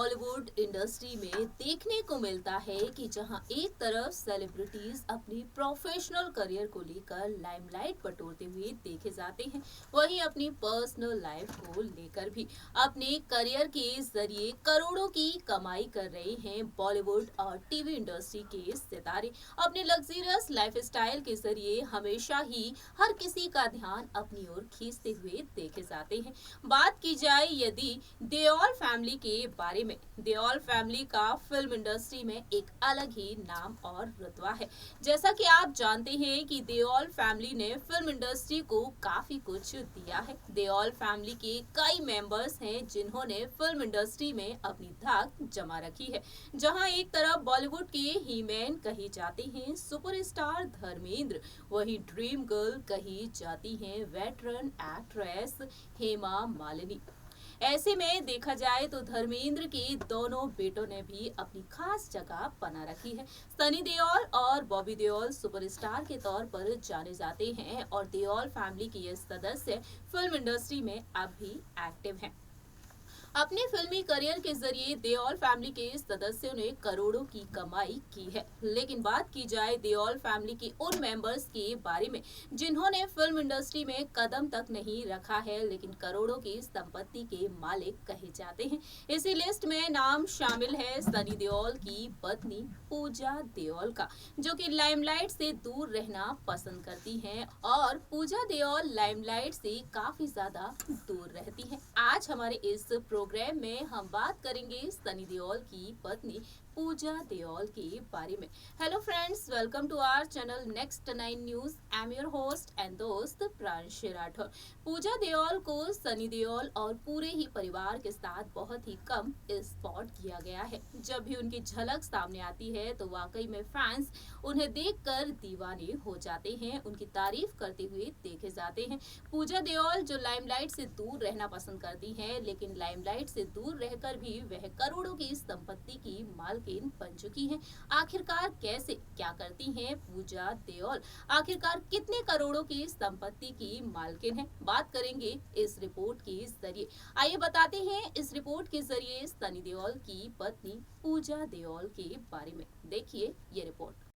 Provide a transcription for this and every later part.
Bollywood industry में देखने को मिलता है कि जहां एक तरफ सेलिब्रिटीज अपनी प्रोफेशनल करियर को लेकर लाइमलाइट बटोरते हुए देखे जाते हैं, वहीं अपनी पर्सनल लाइफ को लेकर भी अपने करियर के जरिए करोड़ों की कमाई कर रहे हैं बॉलीवुड और टीवी इंडस्ट्री के सितारे। अपने लग्जरियस लाइफस्टाइल के जरिए हमेशा ही हर किसी का ध्यान अपनी ओर खींचते हुए देखे जाते हैं। बात की जाए यदि देओल फैमिली के बारे में, देओल फैमिली का फिल्म इंडस्ट्री में एक अलग ही नाम और रुतबा है। जैसा कि आप जानते हैं कि देओल फैमिली ने फिल्म इंडस्ट्री को काफी कुछ दिया है। देओल फैमिली के कई मेंबर्स हैं जिन्होंने फिल्म इंडस्ट्री में अपनी धाक जमा रखी है। जहां एक तरफ बॉलीवुड के हीमैन कही जाते हैं सुपरस्टार धर्मेंद्र, वहीं ड्रीम गर्ल कही जाती हैं वेटरन एक्ट्रेस हेमा मालिनी। ऐसे में देखा जाए तो धर्मेंद्र के दोनों बेटों ने भी अपनी खास जगह बना रखी है। सनी देओल और बॉबी देओल सुपरस्टार के तौर पर जाने जाते हैं और देओल फैमिली के ये सदस्य फिल्म इंडस्ट्री में अब भी एक्टिव हैं। अपने फिल्मी करियर के जरिए देओल फैमिली के सदस्यों ने करोड़ों की कमाई की है। लेकिन बात की जाए देओल फैमिली के उन मेंबर्स के बारे में जिन्होंने फिल्म इंडस्ट्री में कदम तक नहीं रखा है लेकिन करोड़ों की संपत्ति के मालिक कहे जाते हैं। इसी लिस्ट में नाम शामिल है सनी देओल की पत्नी पूजा देओल का, जो कि लाइमलाइट से दूर रहना पसंद करती हैं और पूजा देओल लाइमलाइट से काफी ज्यादा दूर रहती हैं। आज हमारे इस प्रोग्राम में हम बात करेंगे सनी देओल की पत्नी पूजा देओल के बारे में। Hello friends, welcome to our channel next 9 news. I am your host and दोस्त प्रांशु राठौर। पूजा देओल को सनी देओल और पूरे ही परिवार के साथ बहुत ही कम स्पॉट किया गया है। जब भी उनकी झलक सामने आती है तो वाकई में फैंस उन्हें देखकर दीवाने हो जाते हैं, उनकी तारीफ करते हुए देखे जाते हैं। पूजा देओल जो लाइमलाइट से दूर रहना पसंद करती हैं, लेकिन लाइमलाइट से दूर रहकर भी वह करोड़ों की संपत्ति की मालकिन बन चुकी हैं। आखिरकार कैसे क्या करती हैं पूजा देओल, आखिरकार कितने करोड़ों की संपत्ति की मालकिन है, बात करेंगे इस रिपोर्ट के जरिए। आइए बताते हैं इस रिपोर्ट के जरिए सनी देओल की पत्नी पूजा देओल के बारे में। देखिए ये रिपोर्ट।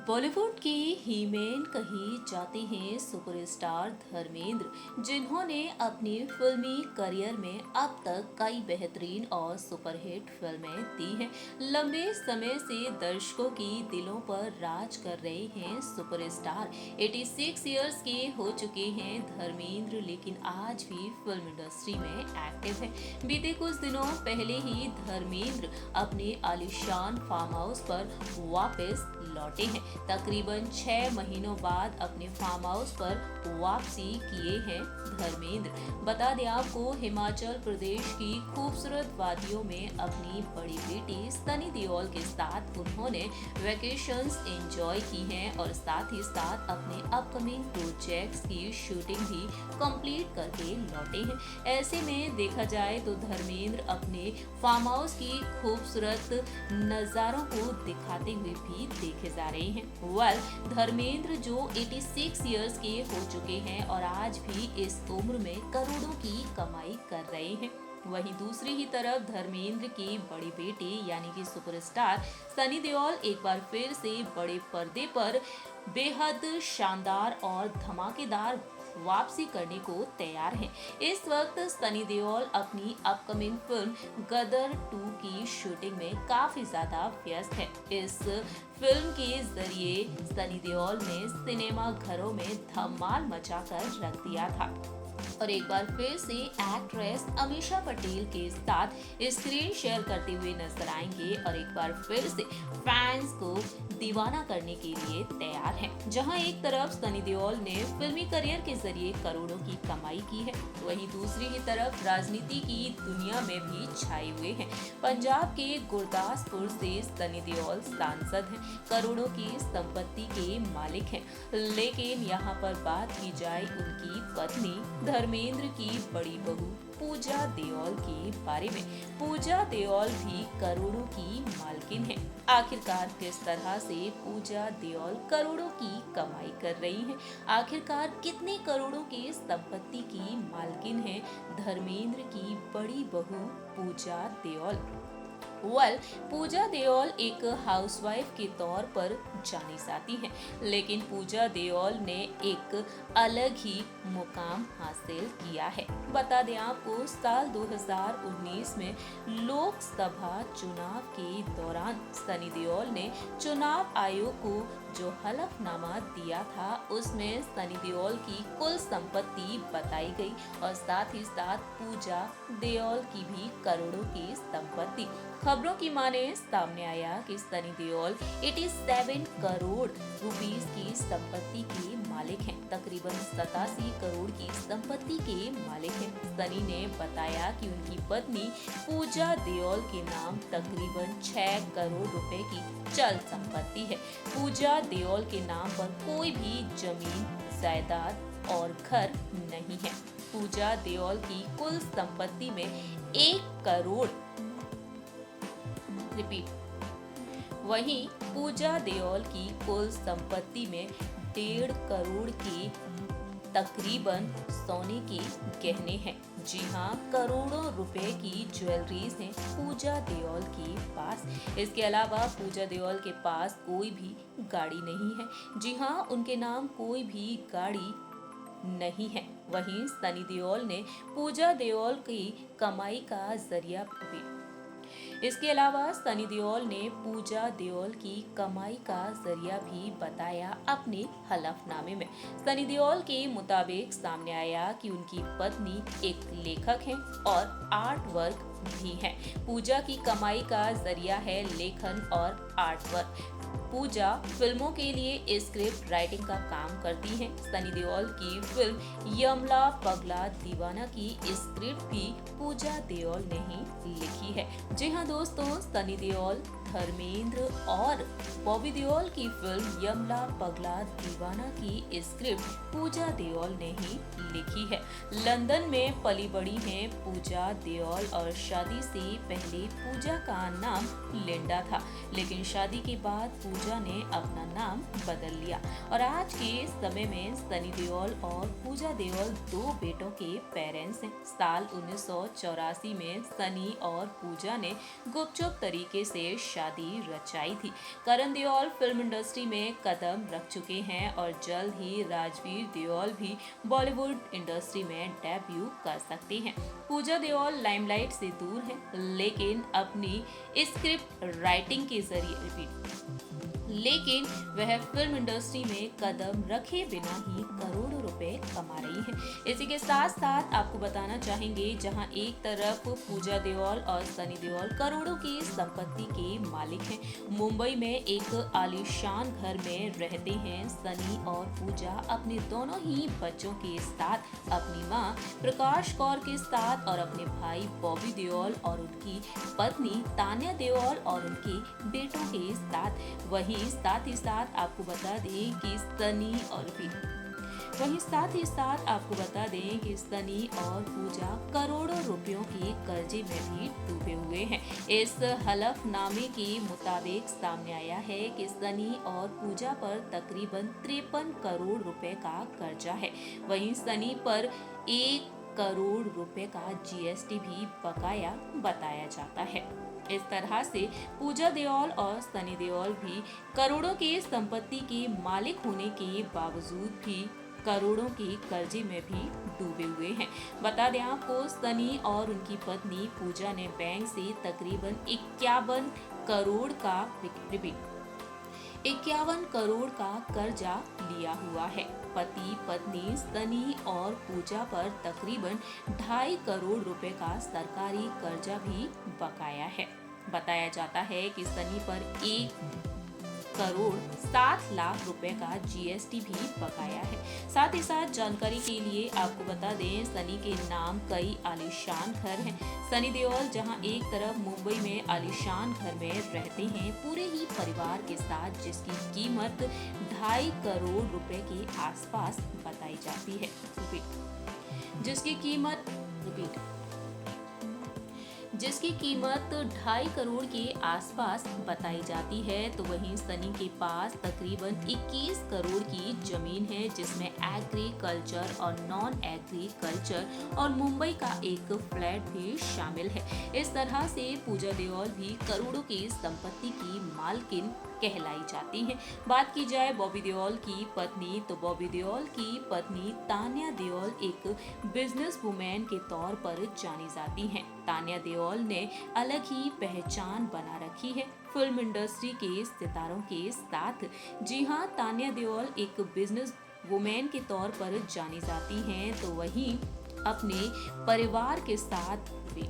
बॉलीवुड के हीमैन कही जाते हैं सुपरस्टार धर्मेंद्र, जिन्होंने अपने फिल्मी करियर में अब तक कई बेहतरीन और सुपरहिट फिल्में दी हैं। लंबे समय से दर्शकों की दिलों पर राज कर रहे हैं सुपरस्टार। 86 इयर्स के हो चुके हैं धर्मेंद्र, लेकिन आज भी फिल्म इंडस्ट्री में एक्टिव हैं। बीते कुछ दिनों पहले ही धर्मेंद्र अपने आलीशान फार्म हाउस पर वापस लौटे हैं। तकरीबन 6 महीनों बाद अपने फार्म हाउस पर वापसी किए हैं धर्मेंद्र। बता दें आपको, हिमाचल प्रदेश की खूबसूरत वादियों में अपनी बड़ी बेटी सनी देओल के साथ उन्होंने वेकेशंस एंजॉय की हैं और साथ ही साथ अपने अपकमिंग प्रोजेक्ट्स की शूटिंग भी कंप्लीट करके लौटे हैं। ऐसे में देखा जाए तो धर्मेंद्र अपने फार्म हाउस की खूबसूरत नजारों को दिखाते हुए भी देखे जा रहे हैं। धर्मेंद्र जो 86 इयर्स के हो चुके हैं और आज भी इस उम्र में करोड़ों की कमाई कर रहे हैं। वहीं दूसरी ही तरफ धर्मेंद्र की बड़ी बेटी यानी कि सुपरस्टार सनी देओल एक बार फिर से बड़े पर्दे पर बेहद शानदार और धमाकेदार वापसी करने को तैयार हैं। इस वक्त सनी देओल अपनी अपकमिंग फिल्म गदर 2 की शूटिंग में काफी ज्यादा व्यस्त है। इस फिल्म के जरिए सनी देओल ने सिनेमा घरों में धमाल मचाकर रख दिया था और एक बार फिर से एक्ट्रेस अमीषा पटेल के साथ स्क्रीन शेयर करते हुए नजर आएंगे और एक बार फिर से फैंस को दीवाना करने के लिए तैयार हैं। जहां एक तरफ सनी देओल ने फिल्मी करियर के जरिए करोड़ों की कमाई की है, वहीं दूसरी ही तरफ राजनीति की दुनिया में भी छाए हुए हैं। पंजाब के गुरदासपुर से सनी देओल सांसद हैं, करोड़ों की संपत्ति के मालिक हैं। लेकिन यहाँ पर बात की जाए उनकी पत्नी धर्मेंद्र की बड़ी बहू पूजा देओल के बारे में। पूजा देओल भी करोड़ों की मालकिन है। आखिरकार किस तरह से पूजा देओल करोड़ों की कमाई कर रही हैं? आखिरकार कितने करोड़ों के संपत्ति की मालकिन है धर्मेंद्र की बड़ी बहू पूजा देओल? वेल, पूजा देओल एक हाउसवाइफ के तौर पर जानी जाती हैं, लेकिन पूजा देओल ने एक अलग ही मुकाम हासिल किया है। बता दें आपको, साल 2019 में लोकसभा चुनाव के दौरान सनी देओल ने चुनाव आयोग को जो हलफनामा दिया था, उसमें सनी देओल की कुल संपत्ति बताई गई और साथ ही साथ पूजा देओल की भी करोड़ों की संपत्ति। खबरों की माने सामने आया कि सनी देओल 87 करोड़ रुपीस की संपत्ति के मालिक हैं, तकरीबन 87 करोड़ की संपत्ति के मालिक हैं। सनी ने बताया कि उनकी पत्नी पूजा देओल के नाम तकरीबन 6 करोड़ रुपए की चल संपत्ति है। पूजा देओल के नाम पर कोई भी जमीन, जायदाद और घर नहीं है। पूजा देओल की कुल संपत्ति में 1 करोड़ वहीं पूजा देओल की कुल संपत्ति में 1.5 करोड़ के तकरीबन सोने के गहने हैं। जी हाँ, करोड़ों रुपए की ज्वेलरीज हैं पूजा देओल के पास। इसके अलावा पूजा देओल के पास कोई भी गाड़ी नहीं है। जी हाँ, उनके नाम कोई भी गाड़ी नहीं है। वहीं सनी देओल ने पूजा देओल की कमाई का जरिया इसके अलावा सनी देओल ने पूजा देओल की कमाई का जरिया भी बताया अपने हलफनामे में। सनी देओल के मुताबिक सामने आया कि उनकी पत्नी एक लेखक हैं और आर्ट वर्क भी है। पूजा की कमाई का जरिया है लेखन और आर्ट वर्क। पूजा फिल्मों के लिए स्क्रिप्ट राइटिंग का काम करती हैं। सनी देओल की फिल्म यमला पगला दीवाना की स्क्रिप्ट भी पूजा देओल ने ही लिखी है। जी हाँ दोस्तों, सनी देओल, धर्मेंद्र और बॉबी देओल की फिल्म यमला पगला दीवाना की स्क्रिप्ट पूजा देओल ने ही लिखी है। लंदन में पली बड़ी हैं पूजा देओल और शादी से पहले पूजा का नाम लिंडा था, लेकिन शादी के बाद पूजा ने अपना नाम बदल लिया और आज के समय में सनी देओल और पूजा देओल 2 बेटों के पेरेंट्स हैं। साल 1984 में सनी और पूजा ने गुपचुप तरीके से शादी रचाई थी। करण देओल फिल्म इंडस्ट्री में कदम रख चुके हैं और जल्द ही राजवीर देओल भी बॉलीवुड इंडस्ट्री में डेब्यू कर सकते हैं। पूजा देओल लाइमलाइट से दूर है, लेकिन अपनी स्क्रिप्ट राइटिंग के जरिए वह फिल्म इंडस्ट्री में कदम रखे बिना ही करोड़ों रुपए कमा रही है। इसी के साथ साथ आपको बताना चाहेंगे, जहां एक तरफ पूजा देओल और सनी देओल करोड़ों की संपत्ति के मालिक हैं, मुंबई में एक आलीशान घर में रहते हैं सनी और पूजा अपने दोनों ही बच्चों के साथ, अपनी मां प्रकाश कौर के साथ और अपने भाई बॉबी देओल और उनकी पत्नी तान्या देओल और उनके बेटों के साथ। वहीं साथ ही साथ आपको बता दें कि सनी और पूजा करोड़ों रुपयों के कर्जे में भी डूबे हुए हैं। इस हलफनामे के मुताबिक सामने आया है कि सनी और पूजा पर तकरीबन 53 करोड़ रुपए का कर्जा है। वहीं सनी पर 1 करोड़ रुपए का जीएसटी भी बकाया बताया जाता है। इस तरह से पूजा देओल और सनी देओल भी करोड़ों की संपत्ति के मालिक होने के बावजूद भी करोड़ों के कर्जे में भी डूबे हुए हैं। बता दें आपको, सनी और उनकी पत्नी पूजा ने बैंक से तकरीबन 51 करोड़ का कर्जा लिया हुआ है। पति पत्नी सनी और पूजा पर तकरीबन 2.5 करोड़ रुपए का सरकारी कर्जा भी बकाया है। बताया जाता है कि सनी पर 1 करोड़ 7 लाख रुपए का जीएसटी भी बकाया है। साथ ही साथ जानकारी के लिए आपको बता दें, सनी के नाम कई आलीशान घर हैं। सनी देओल जहां एक तरफ मुंबई में आलीशान घर में रहते हैं पूरे ही परिवार के साथ, जिसकी कीमत 2.5 करोड़ रुपए के आसपास बताई जाती है। जिसकी कीमत 2.5 करोड़ के आसपास बताई जाती है। तो वहीं सनी के पास तकरीबन 21 करोड़ की जमीन है, जिसमें एग्रीकल्चर और नॉन एग्रीकल्चर और मुंबई का एक फ्लैट भी शामिल है। इस तरह से पूजा देओल भी करोड़ों की संपत्ति की मालकिन कहलाई जाती है। बात की जाए बॉबी देओल की पत्नी, तो बॉबी देओल की पत्नी तान्या देओल एक बिजनेस वुमेन के तौर पर जानी जाती हैं। तान्या देओल ने अलग ही पहचान बना रखी है फिल्म इंडस्ट्री के सितारों के साथ। जी हाँ, तान्या देओल एक बिजनेस वुमेन के तौर पर जानी जाती हैं, तो वहीं अपने परिवार के साथ भी।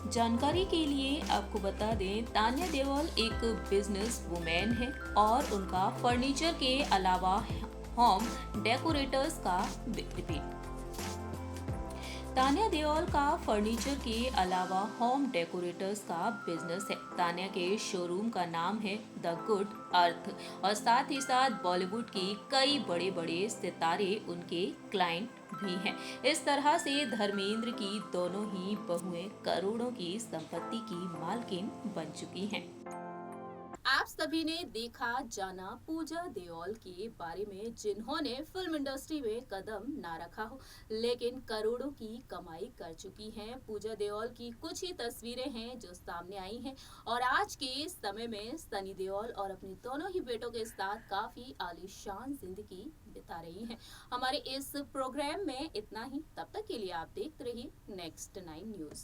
जानकारी के लिए आपको बता दें, तान्या देओल एक बिजनेस वुमेन है और उनका फर्नीचर के अलावा होम डेकोरेटर्स का रिपीट। तान्या देओल का फर्नीचर के अलावा होम डेकोरेटर्स का बिजनेस है। तान्या के शोरूम का नाम है द गुड अर्थ और साथ ही साथ बॉलीवुड के कई बड़े बड़े सितारे उनके क्लाइंट भी हैं। इस तरह से धर्मेंद्र की दोनों ही बहुएं करोड़ों की संपत्ति की मालकिन बन चुकी हैं। आप सभी ने देखा जाना पूजा देओल के बारे में, जिन्होंने फिल्म इंडस्ट्री में कदम ना रखा हो लेकिन करोड़ों की कमाई कर चुकी हैं। पूजा देओल की कुछ ही तस्वीरें हैं जो सामने आई हैं और आज के समय में सनी देओल और अपने दोनों ही बेटों के साथ काफी आलीशान जिंदगी बिता रही हैं। हमारे इस प्रोग्राम में इतना ही। तब तक के लिए आप देखते रहिए नेक्स्ट 9 न्यूज।